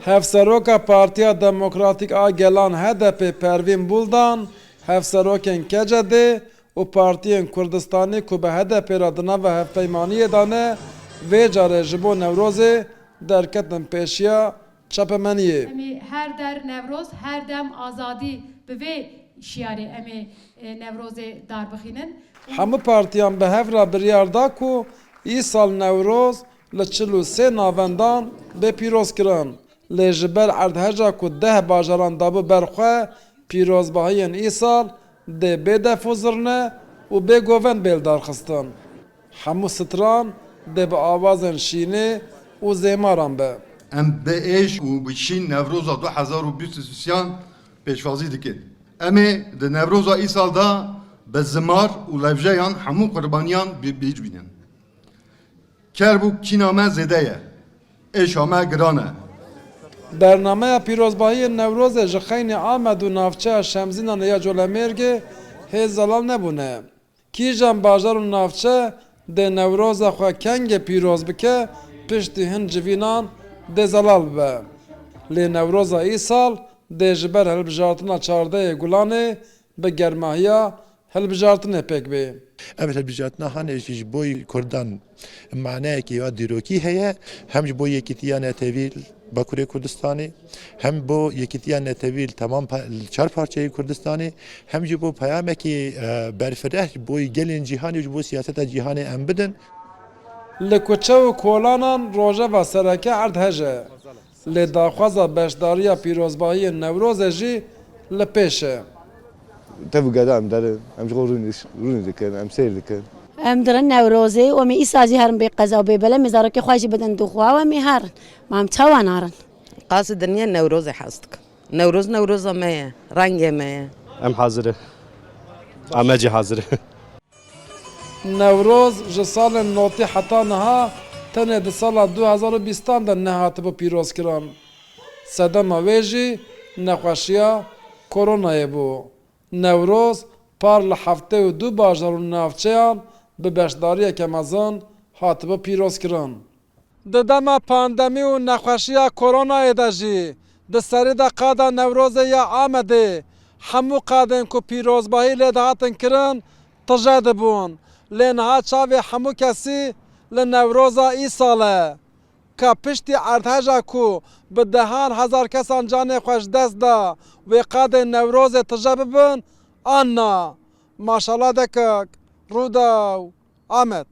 Hevseroka Partiya Demokratik a gelan HDP Pervin Buldan, hevserokên Kecedê û partiyên Kurdistanê ku bi HDP ra di nava hevpeymaniyê de ne, vê carê ji bo Newrozê derketin pêşiya çepemeniyê. Em her der Nevroz, her dem azadî bi vê şiarê em Nevrozê darbixînin. Hemû partiyan bi hev re biryar da ku îsal Newroz li 43 navendan bê pîroz kirin. Lê ji ber erdheja ku 10 bajaran dabû berxwe, pîrozbahiyên îsal dê bêdefûzirne û bêgovend bêldarxistin. Hemû stran dê bi avazên şînê û zêmaran be. Em bi êş û bi şîn Newroza 2023 pêşwazî dikin. Em ê di Newroza îsal da bi zimar û levjeyan hemû qurbaniyan bîr bînin. Kerbû kîna me zêde ye. Êşa me giran e. Bernameya pîrozbahiyên Newrozê ji xeynê Amed û navçeya Şemzînan ya Colemêrgê hê zelal nebûne. Kîjan bajar û navçe dê Newroza xwe kengê pîroz bike, piştî hin civînan dê zelal bibe. Lê Newroza îsal dê ji ber hilbijartina çardeyê Gulanê bi germahiya hilbijartinê pêk bê. Ev hilbijartina hanê ji bo Kurdan maneyekî ya dîrokî heye, hem ji bo yekîtiya netewî Bakurê Kurdistanê, hem bo yekîtiya netewî temam çar parçeyê Kurdistanê, hem ji bo peyamekî berfireh ji bo gelên cîhanê ji bo siyaseta cîhanê em bidin. Li kuçe û kolanan rojeva sereke erd hece. Lê daxwaza beşdariya pîrozbahiyên Newrozê jî li pêş e. Tevî geda em derin, em ji bo rûnê dikin, em seyr dikin. Em dirin Newrozê û em ê îsazî herin bê qeza û bê belem zarokê xwe jî bidin dixwa û em ê herin. Mam çawa narin. Qasî dinya Newrozê hez dikim. Newroz Newroza me ye, rengê me ye. Em hazır e. Amecî hazır e. Newroz ji salên notî heta niha tenê di sala 2020 de nehatibe pîrozkiran. Sedema wê jî nexweşiya koronayê bû. Newroz par li heftê û du bajar û navçeyan bi beşdariyeke mezin hatibe pîrozkirin. Di dema pandemî û nexweşiya koronayê de jî di serê de qada Newrozê ya Amedê hemû qadên ku pîrozbahî lê dihatin kirin tije dibûn. Lê niha çavê hemû kesî li Newroza îsal e. Ka piştî erdheja ku bi dehan hezar kesan canê xwe ji dest da wê qadên Newrozê tije bibin, an na. Maşallah dekek, Rûdaw, Amed.